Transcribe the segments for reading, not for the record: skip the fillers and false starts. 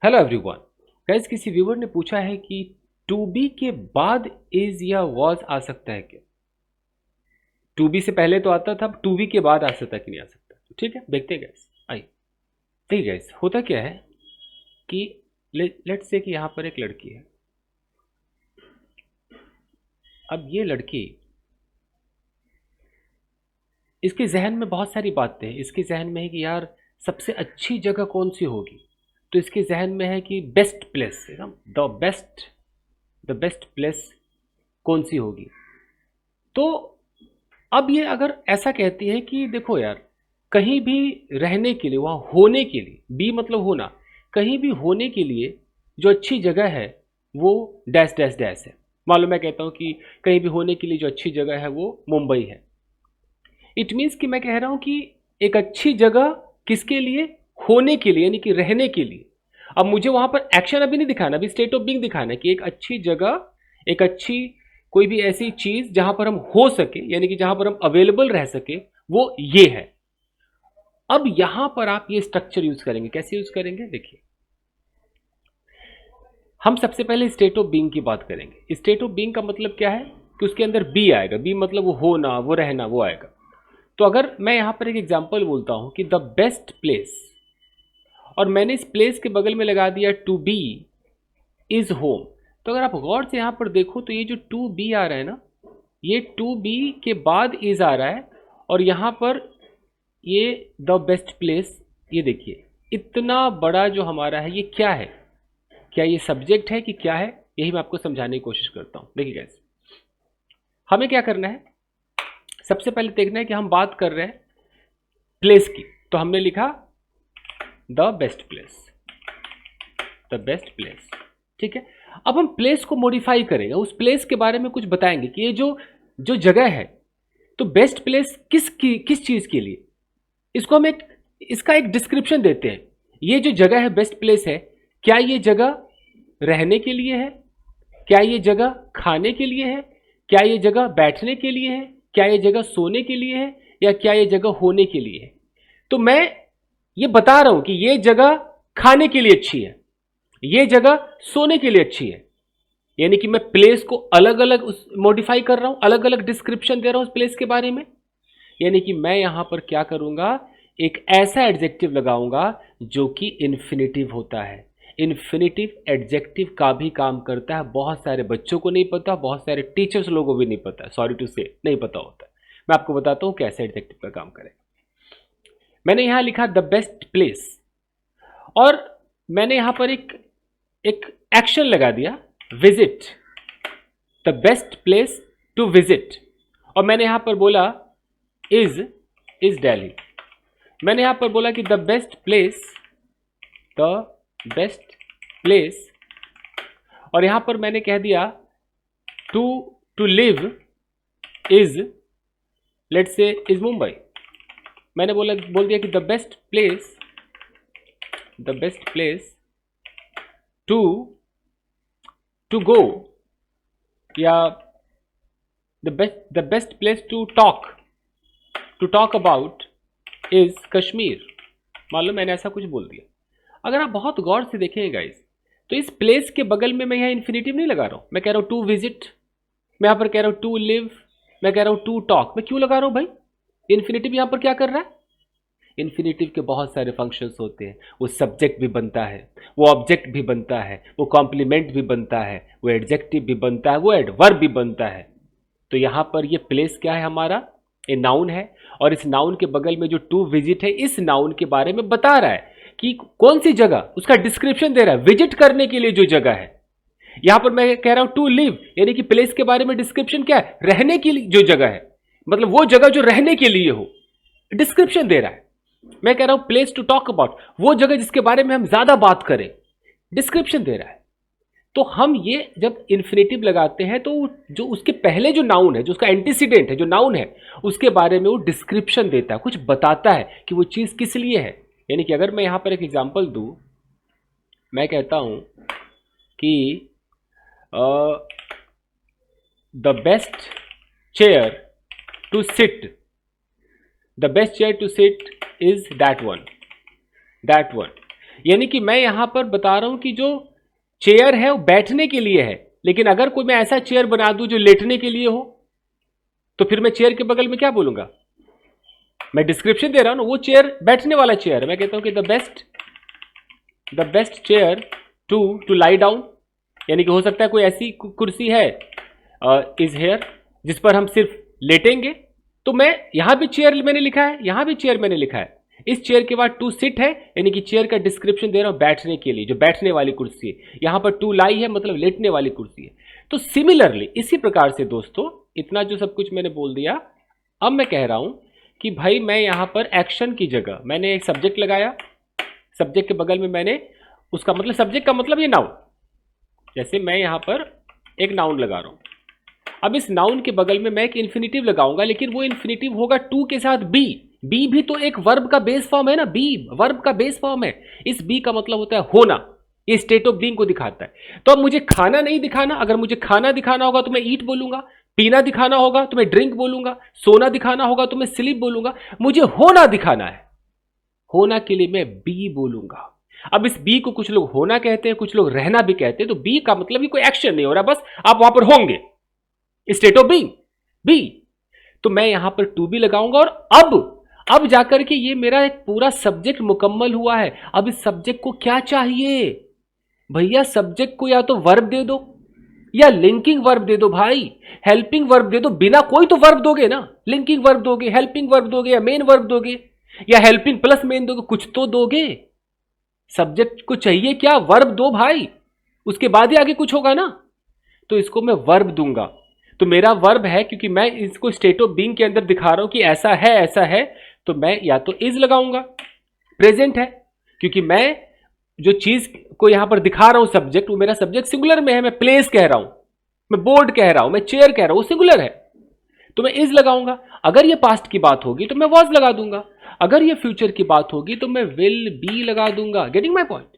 Hello everyone. Guys, किसी viewer ने पूछा है कि टू बी के बाद इज या वॉज आ सकता है क्या। टू बी से पहले तो आता था, अब टू बी के बाद आ सकता कि नहीं आ सकता। तो ठीक है, देखते हैं गाइस। आइए देखिए गाइस, होता क्या है कि लेट्स से कि यहाँ पर एक लड़की है। अब ये लड़की, इसके जहन में बहुत सारी बातें हैं। इसके जहन में है कि यार सबसे अच्छी जगह कौन सी होगी। तो इसके जहन में है कि best place, the best place कौन सी होगी। तो अब ये अगर ऐसा कहती है कि देखो यार, कहीं भी रहने के लिए, वहाँ होने के लिए, बी मतलब होना, कहीं भी होने के लिए जो अच्छी जगह है वो डैश डैश डैश है। मान लो मैं कहता हूँ कि कहीं भी होने के लिए जो अच्छी जगह है वो मुंबई है। इट मीन्स कि मैं कह रहा हूँ कि एक अच्छी जगह किसके लिए, होने के लिए, यानी कि रहने के लिए। अब मुझे वहाँ पर एक्शन अभी नहीं दिखाना, अभी स्टेट ऑफ बीइंग दिखाना है कि एक अच्छी जगह, एक अच्छी कोई भी ऐसी चीज जहां पर हम हो सके, यानी कि जहां पर हम अवेलेबल रह सके, वो ये है। अब यहां पर आप ये स्ट्रक्चर यूज करेंगे। कैसे यूज करेंगे देखिए, हम सबसे पहले स्टेट ऑफ बीइंग की बात करेंगे। स्टेट ऑफ बीइंग का मतलब क्या है कि उसके अंदर बी आएगा। बी मतलब वो होना, वो रहना, वो आएगा। तो अगर मैं यहां पर एक एग्जांपल बोलता हूं कि द बेस्ट प्लेस, और मैंने इस प्लेस के बगल में लगा दिया टू बी इज होम, तो अगर आप गौर से यहां पर देखो तो ये जो टू बी आ रहा है ना, ये टू बी के बाद इज आ रहा है, और यहां पर ये द बेस्ट प्लेस। ये देखिए इतना बड़ा जो हमारा है, ये क्या है, क्या ये सब्जेक्ट है कि क्या है, यही मैं आपको समझाने की कोशिश करता हूं। देखिए गाइस, हमें क्या करना है, सबसे पहले देखना है कि हम बात कर रहे हैं प्लेस की। तो हमने लिखा the best place, the best place. ठीक है, अब हम प्लेस को मॉडिफाई करेंगे, उस प्लेस के बारे में कुछ बताएंगे कि ये जो जो जगह है, तो बेस्ट प्लेस किस चीज के लिए, इसको हम एक, इसका एक डिस्क्रिप्शन देते हैं। ये जो जगह है बेस्ट प्लेस है, क्या ये जगह रहने के लिए है, क्या ये जगह खाने के लिए है, क्या ये जगह बैठने के लिए है, क्या ये जगह सोने के लिए है, या क्या ये जगह होने के लिए है। तो मैं ये बता रहा हूं कि ये जगह खाने के लिए अच्छी है, ये जगह सोने के लिए अच्छी है। यानी कि मैं प्लेस को अलग अलग मॉडिफाई कर रहा हूं, अलग अलग डिस्क्रिप्शन दे रहा हूं उस प्लेस के बारे में। यानी कि मैं यहां पर क्या करूंगा, एक ऐसा एडजेक्टिव लगाऊंगा जो कि इन्फिनिटिव होता है। इन्फिनिटिव एडजेक्टिव का भी काम करता है, बहुत सारे बच्चों को नहीं पता, बहुत सारे टीचर्स लोगों को भी नहीं पता, सॉरी टू से नहीं पता होता है। मैं आपको बताता हूं कैसे एडजेक्टिव का काम करेगा। मैंने यहां लिखा द बेस्ट प्लेस, और मैंने यहां पर एक एक एक्शन लगा दिया, visit, the best place to visit. और मैंने यहां पर बोला इज दिल्ली। मैंने यहां पर बोला कि द बेस्ट प्लेस, और यहां पर मैंने कह दिया to to live is, let's say is Mumbai. मैंने बोल दिया कि the best place to go, या the best place to talk about is Kashmir. मान लो मैंने ऐसा कुछ बोल दिया। अगर आप बहुत गौर से देखेंगे गाइस, तो इस प्लेस के बगल में मैं यहाँ इन्फिनिटिव नहीं लगा रहा हूं। मैं कह रहा हूं टू विजिट, मैं यहां पर कह रहा हूं टू लिव, मैं कह रहा हूं टू टॉक। मैं क्यों लगा रहा हूं भाई, इन्फिनिटिव यहां पर क्या कर रहा है। इन्फिनिटिव के बहुत सारे फंक्शंस होते हैं, वो सब्जेक्ट भी बनता है, वो ऑब्जेक्ट भी बनता है, वो कॉम्प्लीमेंट भी बनता है, वो एडजेक्टिव भी बनता है, वो एडवर्ब भी बनता है। तो यहां पर ये प्लेस क्या है हमारा, ये नाउन है, और इस नाउन के बगल में जो टू विजिट है, इस नाउन के बारे में बता रहा है कि कौन सी जगह, उसका डिस्क्रिप्शन दे रहा है, विजिट करने के लिए जो जगह है। यहां पर मैं कह रहा हूं टू लिव, यानी कि प्लेस के बारे में डिस्क्रिप्शन क्या है, रहने के लिए जो जगह है, मतलब वो जगह जो रहने के लिए हो, डिस्क्रिप्शन दे रहा है। मैं कह रहा हूं प्लेस टू टॉक अबाउट, वो जगह जिसके बारे में हम ज्यादा बात करें, डिस्क्रिप्शन दे रहा है। तो हम ये जब इन्फिनिटिव लगाते हैं, तो जो उसके पहले जो नाउन है, जो उसका एंटीसीडेंट है, जो नाउन है, उसके बारे में वो डिस्क्रिप्शन देता है, कुछ बताता है कि वो चीज किस लिए है। यानी कि अगर मैं यहां पर एक एग्जांपल दूं, मैं कहता हूं कि the best chair to sit, the best chair to sit is that one. यानी कि मैं यहां पर बता रहा हूं कि जो चेयर है वो बैठने के लिए है, लेकिन अगर कोई मैं ऐसा चेयर बना दूं जो लेटने के लिए हो, तो फिर मैं चेयर के बगल में क्या बोलूंगा? मैं डिस्क्रिप्शन दे रहा हूं ना, वो चेयर बैठने वाला चेयर है। मैं कहता हूं कि the best chair to lie down, यानी कि हो सकता है कोई ऐसी कुर्सी है इज हेयर जिस पर हम सिर्फ लेटेंगे। तो मैं यहां भी चेयर मैंने लिखा है, यहां भी चेयर मैंने लिखा है। इस चेयर के बाद टू सिट है, यानी कि चेयर का डिस्क्रिप्शन दे रहा हूं बैठने के लिए, जो बैठने वाली कुर्सी है। यहां पर टू लाई है, मतलब लेटने वाली कुर्सी है। तो सिमिलरली इसी प्रकार से दोस्तों, इतना जो सब कुछ मैंने बोल दिया, अब मैं कह रहा हूं कि भाई मैं यहां पर एक्शन की जगह मैंने एक सब्जेक्ट लगाया, सब्जेक्ट के बगल में मैंने उसका मतलब, सब्जेक्ट का मतलब ये नाउन, जैसे मैं यहां पर एक नाउन लगा रहा हूं। अब इस नाउन के बगल में मैं एक इन्फिनिटिव लगाऊंगा, लेकिन वो इन्फिनिटिव होगा टू के साथ बी। बी भी तो एक वर्ब का बेस फॉर्म है ना, बी वर्ब का बेस फॉर्म है। इस बी का मतलब होता है होना, ये स्टेट ऑफ बीइंग को दिखाता है। तो अब मुझे खाना नहीं दिखाना, अगर मुझे खाना दिखाना होगा तो मैं ईट बोलूंगा, पीना दिखाना होगा तो मैं ड्रिंक बोलूंगा, सोना दिखाना होगा तो मैं स्लीप बोलूंगा। मुझे होना दिखाना है, होना के लिए मैं बी बोलूंगा। अब इस बी को कुछ लोग होना कहते हैं, कुछ लोग रहना भी कहते हैं। तो बी का मतलब ही कोई एक्शन नहीं हो रहा, बस आप वहां पर होंगे, स्टेट ऑफ बीइंग बी। तो मैं यहां पर टू बी लगाऊंगा, और अब जाकर के ये मेरा एक पूरा सब्जेक्ट मुकम्मल हुआ है। अब इस सब्जेक्ट को क्या चाहिए भैया? सब्जेक्ट को या तो वर्ब दे दो या लिंकिंग वर्ब दे दो भाई, हेल्पिंग वर्ब दे दो। बिना कोई तो वर्ब दोगे ना, लिंकिंग वर्ब दोगे, हेल्पिंग वर्ब दोगे, या मेन वर्ब दोगे, या हेल्पिंग प्लस मेन दोगे, कुछ तो दोगे। सब्जेक्ट को चाहिए क्या? वर्ब दो भाई, उसके बाद ही आगे कुछ होगा ना। तो इसको मैं वर्ब दूंगा। तो मेरा वर्ब है, क्योंकि मैं इसको स्टेट ऑफ बीइंग के अंदर दिखा रहा हूं कि ऐसा है ऐसा है, तो मैं या तो इज लगाऊंगा। प्रेजेंट है, क्योंकि मैं जो चीज को यहां पर दिखा रहा हूं सब्जेक्ट, वो मेरा सब्जेक्ट सिंगुलर में है। मैं प्लेस कह रहा हूं, मैं बोर्ड कह रहा हूं, मैं चेयर कह रहा हूं, वो सिंगुलर है, तो मैं इज लगाऊंगा। अगर ये पास्ट की बात होगी तो मैं वॉज लगा दूंगा, अगर ये फ्यूचर की बात होगी तो मैं विल बी लगा दूंगा। Getting my point?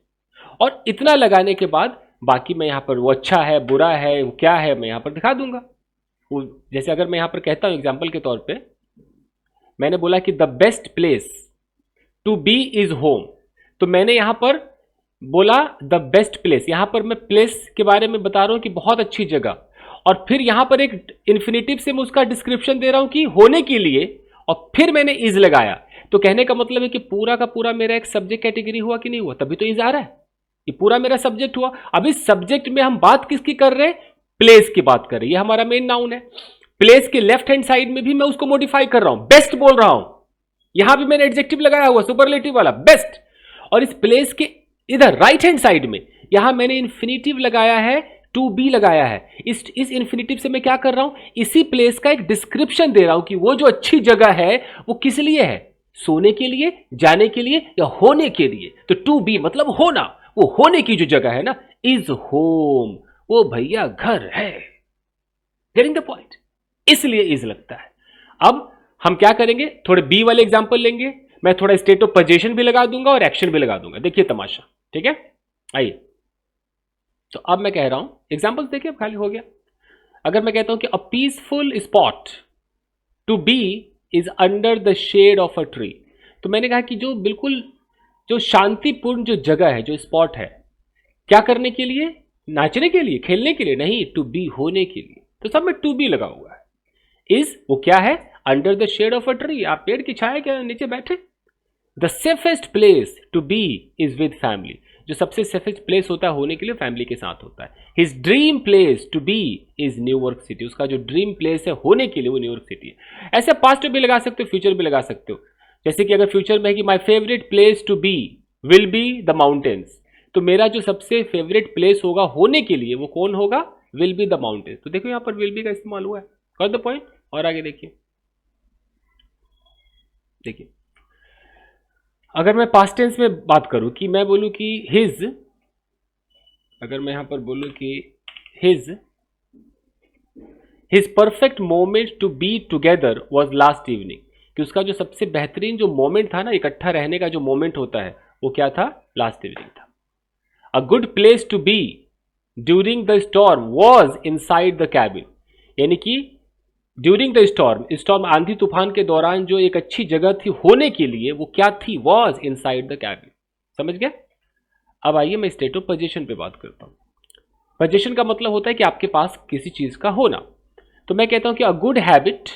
और इतना लगाने के बाद बाकी मैं यहां पर वो अच्छा है, बुरा है, वो क्या है, मैं यहां पर दिखा दूंगा। वो जैसे अगर मैं यहां पर कहता हूं एग्जाम्पल के तौर पे, मैंने बोला कि the best place to be is home, तो मैंने यहां पर बोला द बेस्ट प्लेस। यहां पर मैं प्लेस के बारे में बता रहा हूं कि बहुत अच्छी जगह, और फिर यहां पर एक इन्फिनिटिव से मैं उसका डिस्क्रिप्शन दे रहा हूं कि होने के लिए, और फिर मैंने इज लगाया। तो कहने का मतलब है कि पूरा का पूरा मेरा एक सब्जेक्ट कैटेगरी हुआ कि नहीं हुआ? तभी तो इज आ रहा है, ये पूरा मेरा सब्जेक्ट हुआ। अब इस सब्जेक्ट में हम बात किसकी कर रहे हैं? प्लेस की बात कर रहे हैं, ये हमारा मेन नाउन है। प्लेस के लेफ्ट हैंड साइड में भी मैं उसको मॉडिफाई कर रहा हूं, बेस्ट बोल रहा हूं। यहां भी मैंने एडजेक्टिव लगाया हुआ सुपरलेटिव वाला, बेस्ट। और इस प्लेस के इधर राइट हैंड साइड में यहां मैंने इन्फिनिटिव लगाया है, टू बी लगाया है। इस इन्फिनिटिव से मैं क्या कर रहा हूं? इसी प्लेस का एक डिस्क्रिप्शन दे रहा हूं कि वो जो अच्छी जगह है वो किस लिए है? सोने के लिए, जाने के लिए, या होने के लिए। तो टू बी मतलब होना, वो होने की जो जगह है ना, इज होम, वो भैया घर है। Getting the point? इसलिए इज लगता है। अब हम क्या करेंगे, थोड़े बी वाले एग्जांपल लेंगे, मैं थोड़ा स्टेट ऑफ पोजीशन भी लगा दूंगा और एक्शन भी लगा दूंगा। देखिए तमाशा, ठीक है? आइए, तो अब मैं कह रहा हूं एग्जांपल देखिए, अब खाली हो गया। अगर मैं कहता हूं कि a peaceful spot to be is under the shade of a tree, तो मैंने कहा कि जो बिल्कुल जो शांतिपूर्ण जो जगह है, जो स्पॉट है, क्या करने के लिए? नाचने के लिए, खेलने के लिए नहीं, टू बी होने के लिए। तो सब में टू बी लगा हुआ है। इज वो क्या है? Under the shade of a tree, आप पेड़ की छाया के नीचे बैठे। The safest place to be is with family, जो सबसे सेफेस्ट प्लेस होता है होने के लिए फैमिली के साथ होता है। His dream place to be is New York City, उसका जो ड्रीम प्लेस है होने के लिए वो न्यूयॉर्क सिटी है। ऐसे पास्ट भी लगा सकते हो, फ्यूचर भी लगा सकते हो। जैसे कि अगर फ्यूचर में है कि my favourite place to be will be the mountains, तो मेरा जो सबसे फेवरेट प्लेस होगा होने के लिए वो कौन होगा? Will be the mountains. तो देखो यहां पर विल बी का इस्तेमाल हुआ है। Got the point? और आगे देखिए, देखिए अगर मैं पास्ट टेंस में बात करूं कि मैं बोलूं कि हिज, अगर मैं यहां पर बोलूं कि his perfect moment to be together was last evening, कि उसका जो सबसे बेहतरीन जो मोमेंट था ना, इकट्ठा रहने का जो मोमेंट होता है, वो क्या था? लास्ट इवनिंग था। A good place to be during the storm was inside the cabin, यानी कि ड्यूरिंग द स्टॉर्म आंधी तूफान के दौरान जो एक अच्छी जगह थी होने के लिए, वो क्या थी? Was inside the cabin. समझ गए? अब आइए मैं स्टेट ऑफ पोजीशन पे बात करता हूँ। पोजीशन का मतलब होता है कि आपके पास किसी चीज का होना। तो मैं कहता हूं कि a good habit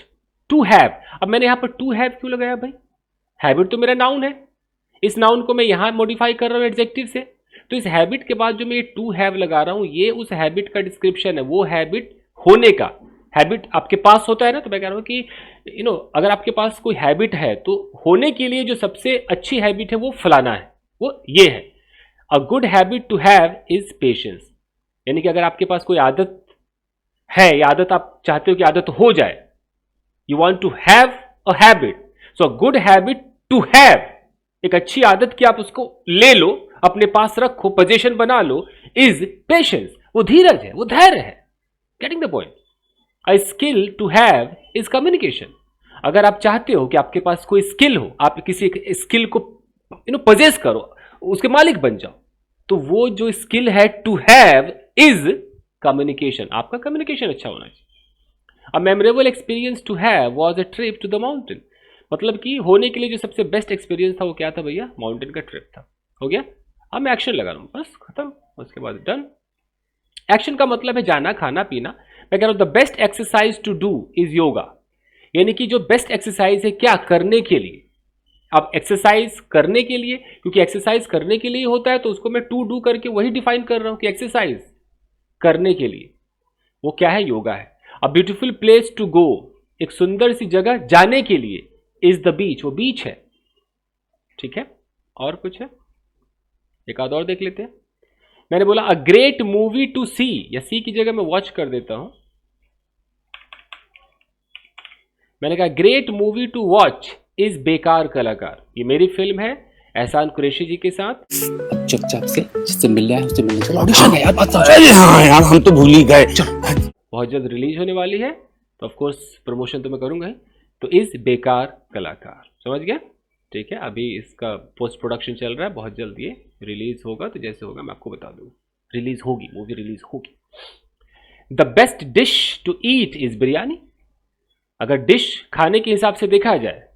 to have. अब मैंने यहां पर टू हैव क्यों लगाया भाई? हैबिट तो मेरा नाउन है, इस नाउन को मैं यहां मॉडिफाई कर रहा हूं एडजेक्टिव से। तो इस हैबिट के बाद जो मैं ये टू हैव लगा रहा हूं, ये उस हैबिट का डिस्क्रिप्शन है, वो हैबिट होने का। हैबिट आपके पास होता है ना, तो मैं कह रहा हूं कि अगर आपके पास कोई हैबिट है तो होने के लिए जो सबसे अच्छी हैबिट है वो फलाना है, वो ये है। A good habit to have is patience. यानी कि अगर आपके पास कोई आदत है, ये आदत आप चाहते हो कि आदत हो जाए, you want to have a habit, so a good habit to have, एक अच्छी आदत की आप उसको ले लो, अपने पास रखो, पोजीशन बना लो, इज पेशेंस, वो धीरज है, वो धैर्य है। Getting the point? A skill to have is communication. अगर आप चाहते हो कि आपके पास कोई स्किल हो, आप किसी स्किल को पोजेस करो, उसके मालिक बन जाओ, तो वो जो स्किल है टू हैव इज कम्युनिकेशन। आपका कम्युनिकेशन अच्छा होना चाहिए। A memorable experience to have was a trip to the mountain. मतलब कि होने के लिए जो सबसे बेस्ट एक्सपीरियंस था वो क्या था भैया? माउंटेन का ट्रिप था। हो गया? अब मैं एक्शन लगा रहा हूं, बस खत्म, उसके बाद डन। एक्शन का मतलब है जाना, खाना, पीना। मैं कह रहा हूं the best exercise to do is yoga. यानी कि जो बेस्ट एक्सरसाइज है क्या करने के लिए। अब एक्सरसाइज करने के लिए, क्योंकि एक्सरसाइज करने के लिए होता है, तो उसको मैं टू डू करके वही डिफाइन कर रहा हूं कि एक्सरसाइज करने के लिए, वो क्या है? योगा है। A beautiful place to go, एक सुंदर सी जगह जाने के लिए, इज द बीच, वो बीच है। ठीक है? और कुछ है? एक आध और देख लेते हैं। मैंने बोला अ ग्रेट मूवी टू सी, या सी की जगह मैं वॉच कर देता हूं। मैंने कहा great movie two watch is बेकार कलाकार। ये मेरी फिल्म है एहसान कुरैशी जी के साथ। अब चुपचाप से जिससे मिल रहा है उससे मिलने चलो। ऑडिशन है यार, बात समझ। अरे हाँ यार, हम तो भूल ही गए। बहुत जल्द रिलीज होने वाली है, तो ऑफ कोर्स प्रमोशन तो मैं करूंगा ही। तो इज बेकार कलाकार, समझ गया? ठीक है, अभी इसका पोस्ट प्रोडक्शन चल रहा है, बहुत जल्द ये रिलीज होगा, तो जैसे होगा मैं आपको बता दूंगा। रिलीज होगी, मूवी रिलीज होगी। The best dish to eat is biryani. अगर डिश खाने के हिसाब से देखा जाए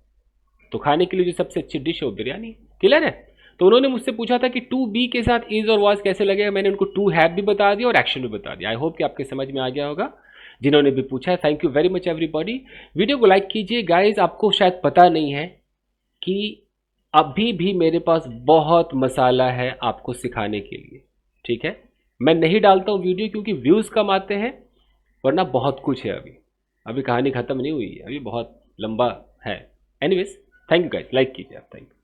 तो खाने के लिए जो सबसे अच्छी डिश है वो बिरयानी। क्लियर है? तो उन्होंने मुझसे पूछा था कि टू बी के साथ इज और वाज कैसे लगेगा। मैंने उनको टू हैव भी बता दिया और एक्शन भी बता दिया। आई होप कि आपके समझ में आ गया होगा जिन्होंने भी पूछा है। Thank you very much everybody. Video को लाइक कीजिए। गाइज, आपको शायद पता नहीं है कि अभी भी मेरे पास बहुत मसाला है आपको सिखाने के लिए। ठीक है, मैं नहीं डालता हूँ वीडियो क्योंकि व्यूज़ कम आते हैं, वरना बहुत कुछ है अभी कहानी ख़त्म नहीं हुई है, अभी बहुत लंबा है। Anyways, thank you guys, like कीजिए आप। Thank you.